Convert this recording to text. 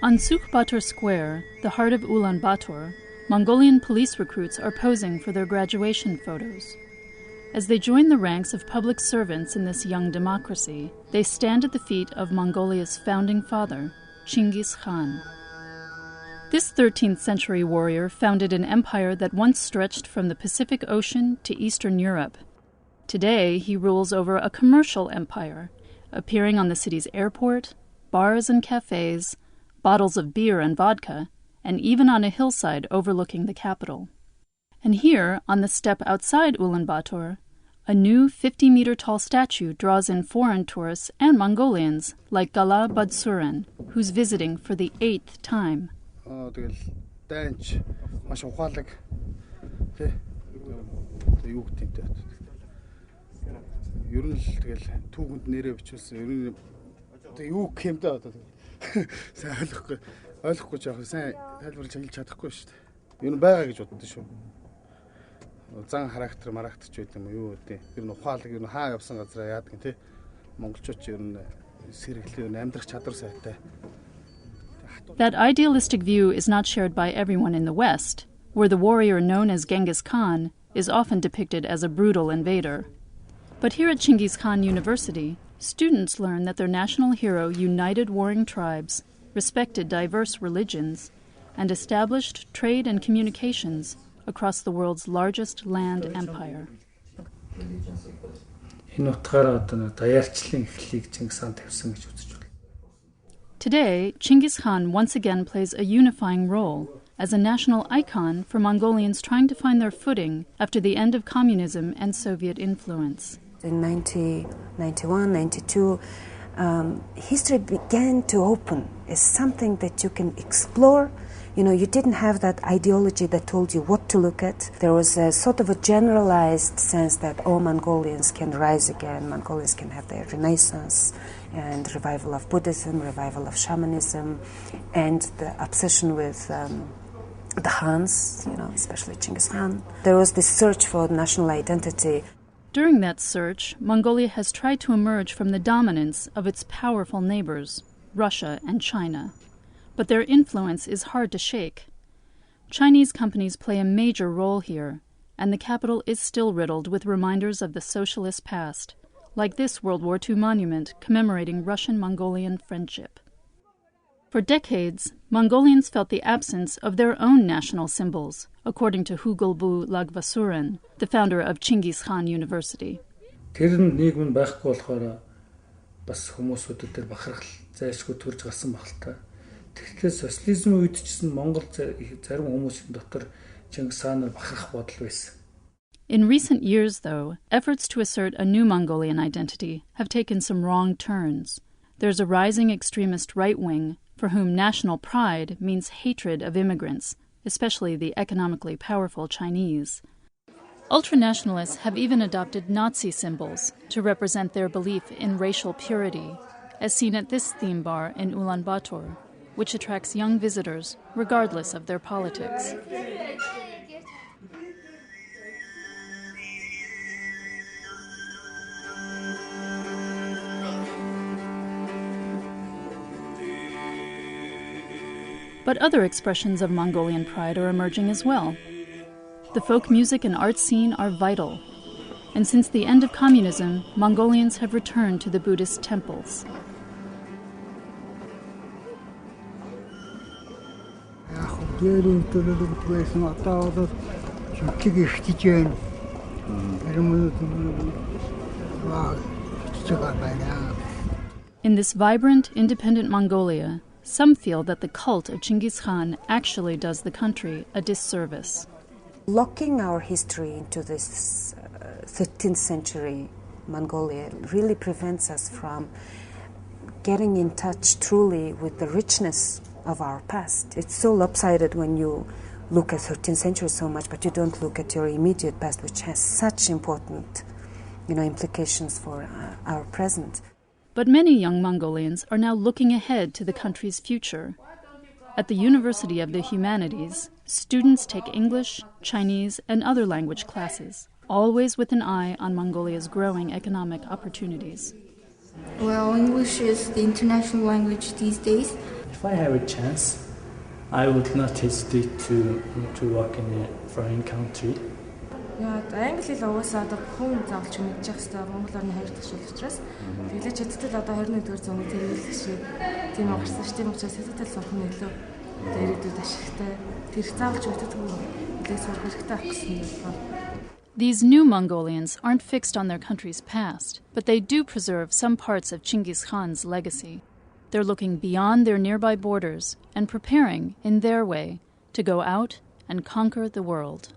On Bator Square, the heart of Ulaanbaatar, Mongolian police recruits are posing for their graduation photos. As they join the ranks of public servants in this young democracy, they stand at the feet of Mongolia's founding father, Chinggis Khan. This 13th century warrior founded an empire that once stretched from the Pacific Ocean to Eastern Europe. Today, he rules over a commercial empire, appearing on the city's airport, bars and cafes, bottles of beer and vodka, and even on a hillside overlooking the capital. And here, on the steppe outside Ulaanbaatar, a new 50-meter-tall statue draws in foreign tourists and Mongolians, like Gala Badsuren, who's visiting for the 8th time. That idealistic view is not shared by everyone in the West, where the warrior known as Genghis Khan is often depicted as a brutal invader. But here at Chinggis Khan University, students learn that their national hero united warring tribes, respected diverse religions, and established trade and communications across the world's largest land empire. Today, Chinggis Khan once again plays a unifying role as a national icon for Mongolians trying to find their footing after the end of communism and Soviet influence. In 1991, 92, history began to open as something that you can explore. You know, you didn't have that ideology that told you what to look at. There was a sort of a generalized sense that all Mongolians can rise again, Mongolians can have their renaissance and revival of Buddhism, revival of shamanism, and the obsession with the Khans, you know, especially Chinggis Khan. There was this search for national identity. During that search, Mongolia has tried to emerge from the dominance of its powerful neighbors, Russia and China. But their influence is hard to shake. Chinese companies play a major role here, and the capital is still riddled with reminders of the socialist past, like this World War II monument commemorating Russian-Mongolian friendship. For decades, Mongolians felt the absence of their own national symbols, according to Hugulbu Lagvasuren, the founder of Chinggis Khan University. In recent years, though, efforts to assert a new Mongolian identity have taken some wrong turns. There's a rising extremist right wing for whom national pride means hatred of immigrants, especially the economically powerful Chinese. Ultranationalists have even adopted Nazi symbols to represent their belief in racial purity, as seen at this theme bar in Ulaanbaatar, which attracts young visitors regardless of their politics. But other expressions of Mongolian pride are emerging as well. The folk music and art scene are vital, and since the end of communism, Mongolians have returned to the Buddhist temples. In this vibrant, independent Mongolia, some feel that the cult of Chinggis Khan actually does the country a disservice. Locking our history into this 13th century Mongolia really prevents us from getting in touch truly with the richness of our past. It's so lopsided when you look at 13th century so much, but you don't look at your immediate past, which has such important, implications for our present. But many young Mongolians are now looking ahead to the country's future. At the University of the Humanities, students take English, Chinese, and other language classes, always with an eye on Mongolia's growing economic opportunities. Well, English is the international language these days. If I have a chance, I would not hesitate to work in a foreign country. Англи хэл угаасаа одоо хүн заавалч мэдчих хэвээр Монгол орны хоёр дахь шил учраас тэглэж хэдтэй одоо 21-р зууны тэргүүлэх шиг тийм гарсан ш. Тийм учраас хэдтэй сурах нь илүү ирээдүйд ашигтай. Тэр заавалч мэддэг үлээс сурах хэрэгтэй ах гэсэн юм байна. These new Mongolians aren't fixed on their country's past, but they do preserve some parts of Chinggis Khan's legacy. They're looking beyond their nearby borders and preparing, in their way, to go out and conquer the world.